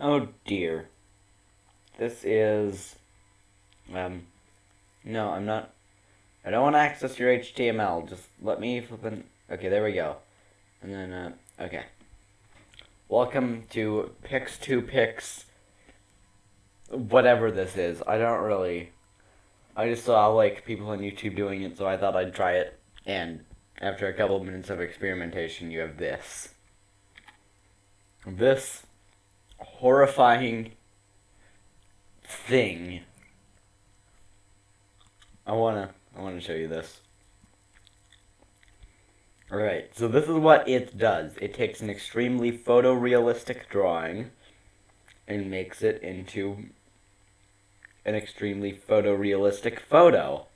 Oh dear. This is, no, I'm not, I don't want to access your HTML. Just let me flip in. Okay, there we go. And then, okay. Welcome to Pix2Pix, whatever this is. I just saw, like, people on YouTube doing it, so I thought I'd try it. And after a couple of minutes of experimentation, you have this. This horrifying thing. I wanna show you this. Alright, so this is what it does. It takes an extremely photorealistic drawing and makes it into an extremely photorealistic photo.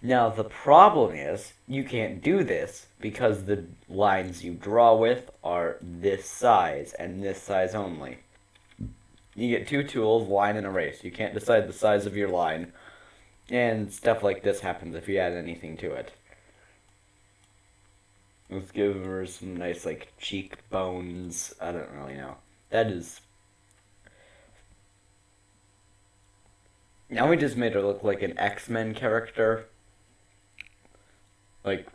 Now, the problem is, you can't do this because the lines you draw with are this size and this size only. You get two tools, line and erase. You can't decide the size of your line, and stuff like this happens if you add anything to it. Let's give her some nice, like, cheekbones. I don't really know. That is... Now we just made her look like an X-Men character. Like,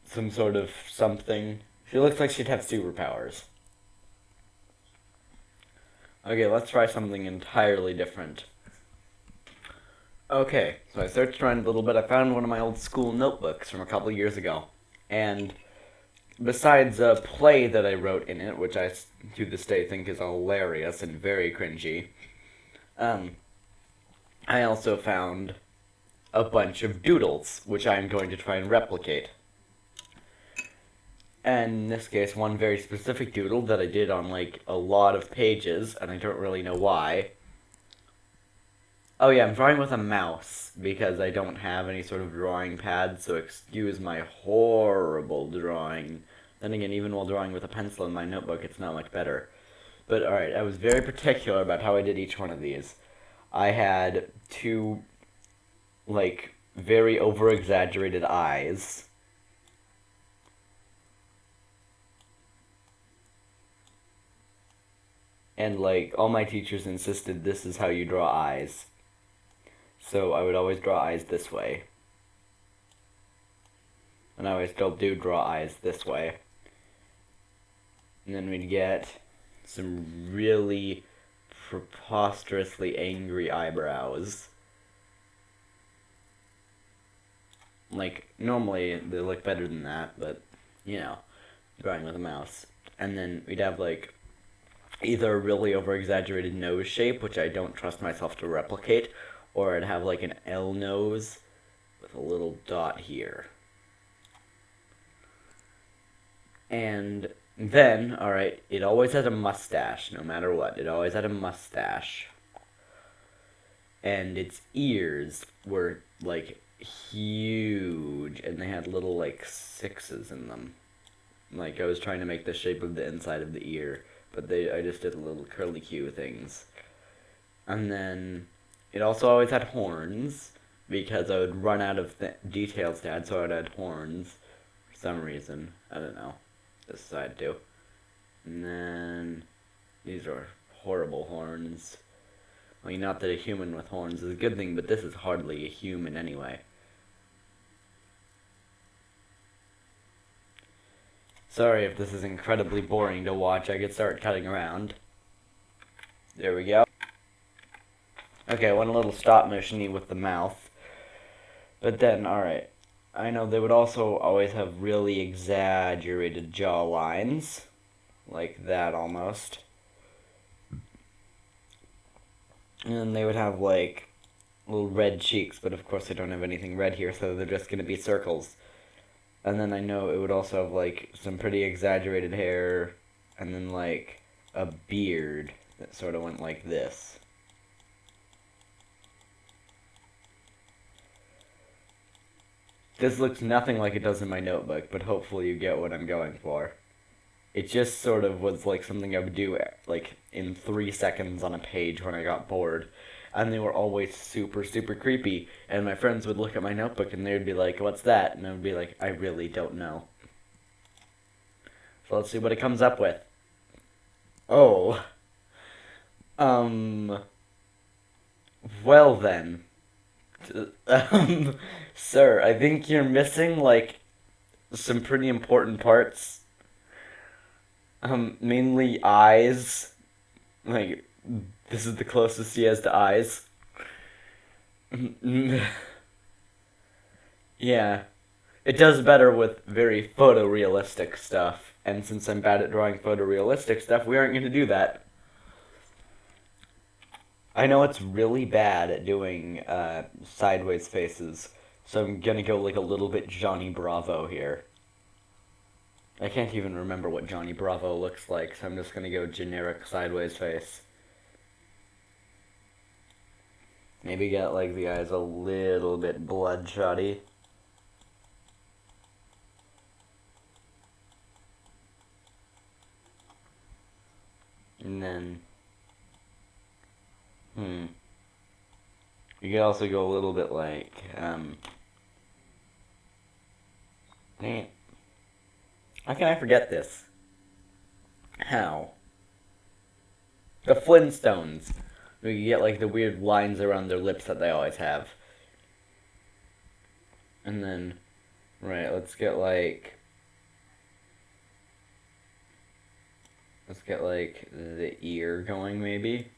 some sort of something. She looks like she'd have superpowers. Okay, let's try something entirely different. Okay, so I searched around a little bit. I found one of my old school notebooks from a couple years ago. And besides a play that I wrote in it, which I to this day think is hilarious and very cringy, I also found a bunch of doodles, which I am going to try and replicate. And in this case, one very specific doodle that I did on, like, a lot of pages, and I don't really know why. Oh yeah, I'm drawing with a mouse, because I don't have any sort of drawing pad, so excuse my horrible drawing. Then again, even while drawing with a pencil in my notebook, it's not much better. But alright, I was very particular about how I did each one of these. I had two, like, very over-exaggerated eyes. And, like, all my teachers insisted this is how you draw eyes. So I would always draw eyes this way. And I always still do draw eyes this way. And then we'd get some really preposterously angry eyebrows. Like, normally they look better than that, but, you know, drawing with a mouse. And then we'd have, like, either a really over-exaggerated nose shape, which I don't trust myself to replicate, or I'd have, like, an L nose with a little dot here. And then, alright, it always had a mustache, no matter what. It always had a mustache. And its ears were, like, huge, and they had little, like, sixes in them. Like, I was trying to make the shape of the inside of the ear, but I just did little curly-Q things. And then, it also always had horns, because I would run out of details to add, so I would add horns, for some reason. I don't know. Decided to. And then, these are horrible horns. I mean, not that a human with horns is a good thing, but this is hardly a human anyway. Sorry if this is incredibly boring to watch. I could start cutting around. There we go. Okay, I went a little stop motion-y with the mouth. But then, alright. I know they would also always have really exaggerated jaw lines. Like that, almost. And then they would have, like, little red cheeks, but of course I don't have anything red here, so they're just going to be circles. And then I know it would also have, like, some pretty exaggerated hair, and then, like, a beard that sort of went like this. This looks nothing like it does in my notebook, but hopefully you get what I'm going for. It just sort of was like something I would do, like, in 3 seconds on a page when I got bored. And they were always super, super creepy. And my friends would look at my notebook and they would be like, "What's that?" And I would be like, "I really don't know." So let's see what it comes up with. Oh. Um, well then. Sir, I think you're missing, like, some pretty important parts. Mainly eyes. Like, this is the closest he has to eyes. Yeah. It does better with very photorealistic stuff. And since I'm bad at drawing photorealistic stuff, we aren't going to do that. I know it's really bad at doing sideways faces, so I'm going to go like a little bit Johnny Bravo here. I can't even remember what Johnny Bravo looks like, so I'm just going to go generic sideways face. Maybe get like the eyes a little bit bloodshotty. And then, you could also go a little bit like, dang it. How can I forget this? How? The Flintstones. We get like the weird lines around their lips that they always have. And then, right, let's get like the ear going maybe.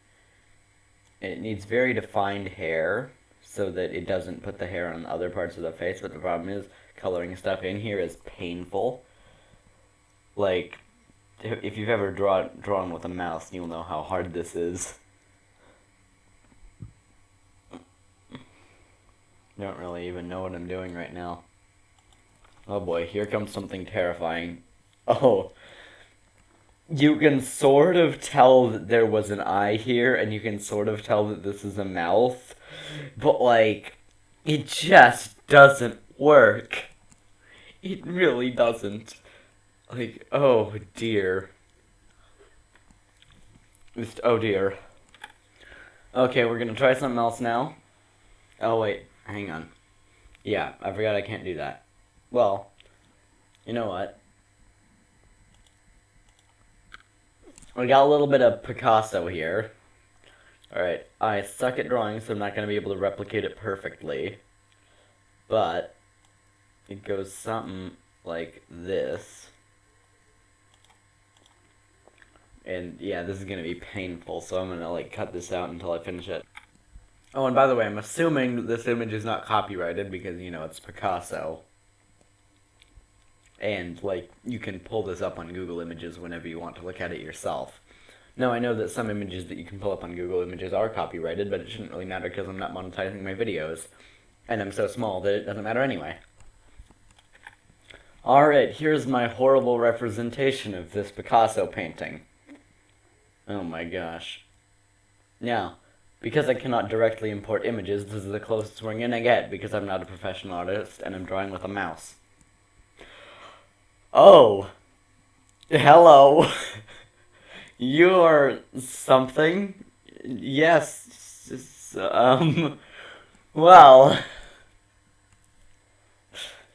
And it needs very defined hair so that it doesn't put the hair on other parts of the face, but the problem is coloring stuff in here is painful. Like, if you've ever drawn with a mouse, you'll know how hard this is. Don't really even know what I'm doing right now. Oh boy, here comes something terrifying. Oh, you can sort of tell that there was an eye here, and you can sort of tell that this is a mouth, but like, it just doesn't work. It really doesn't. Like, oh dear. Oh dear. Okay, we're gonna try something else now. Oh wait, hang on. Yeah, I forgot I can't do that. Well, you know what? We got a little bit of Picasso here. Alright, I suck at drawing, so I'm not going to be able to replicate it perfectly. But, it goes something like this. And yeah, this is going to be painful, so I'm going to like cut this out until I finish it. Oh, and by the way, I'm assuming this image is not copyrighted because, you know, it's Picasso. And, like, you can pull this up on Google Images whenever you want to look at it yourself. Now, I know that some images that you can pull up on Google Images are copyrighted, but it shouldn't really matter because I'm not monetizing my videos. And I'm so small that it doesn't matter anyway. Alright, here's my horrible representation of this Picasso painting. Oh my gosh. Now, because I cannot directly import images, this is the closest we're gonna get because I'm not a professional artist and I'm drawing with a mouse. Oh, hello. You're something? Yes. Well,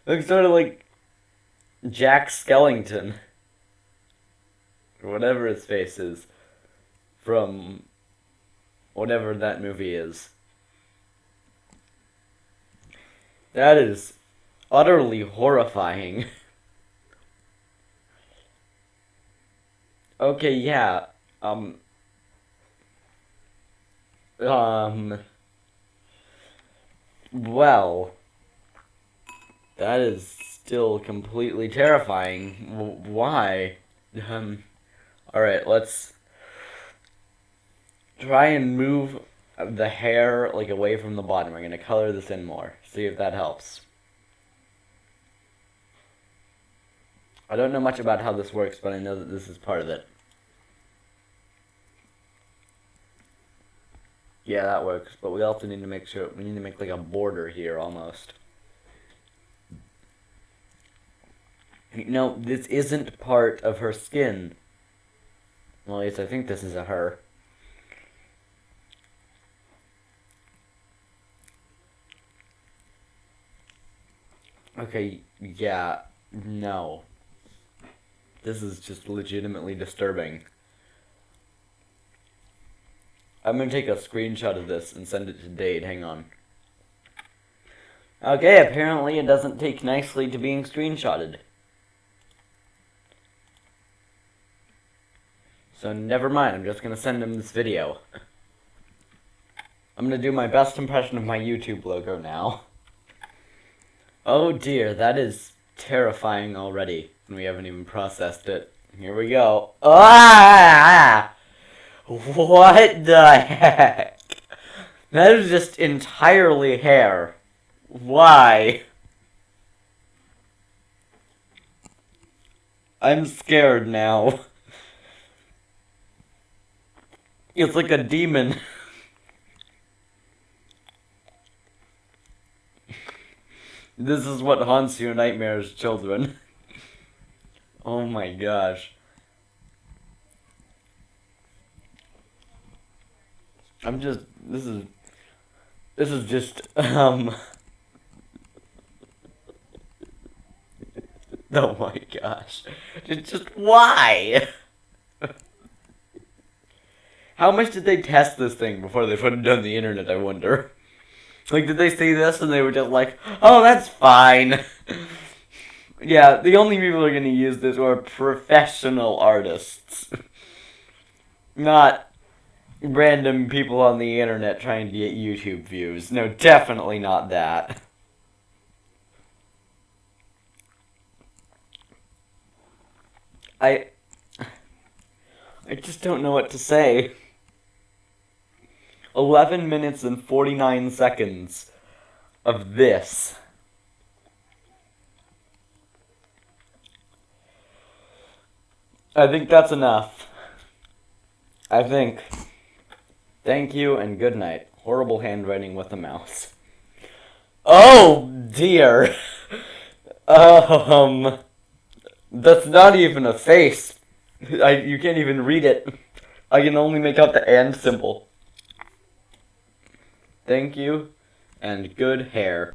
looks sort of like Jack Skellington, or whatever his face is, from whatever that movie is. That is utterly horrifying. Okay, yeah. Well, that is still completely terrifying. Why? Alright, let's try and move the hair, like, away from the bottom. We're gonna color this in more. See if that helps. I don't know much about how this works, but I know that this is part of it. Yeah, that works, but we also need to make sure, we need to make like a border here almost. No, this isn't part of her skin. Well, at least I think this is a her. Okay, yeah, no. This is just legitimately disturbing. I'm gonna take a screenshot of this and send it to Dade. Hang on. Okay, apparently it doesn't take nicely to being screenshotted. So never mind, I'm just gonna send him this video. I'm gonna do my best impression of my YouTube logo now. Oh dear, that is terrifying already. And we haven't even processed it. Here we go. Ah! What the heck? That is just entirely hair. Why? I'm scared now. It's like a demon. This is what haunts your nightmares, children. Oh my gosh. This is just, oh my gosh. It's just, why? How much did they test this thing before they put it on the internet, I wonder? Like, did they see this and they were just like, oh, that's fine. Yeah, the only people who are going to use this are professional artists. Not random people on the internet trying to get YouTube views. No, definitely not that. I just don't know what to say. 11 minutes and 49 seconds of this. I think that's enough. I think. Thank you and good night. Horrible handwriting with a mouse. Oh dear. That's not even a face. You can't even read it. I can only make out the and symbol. Thank you and good hair.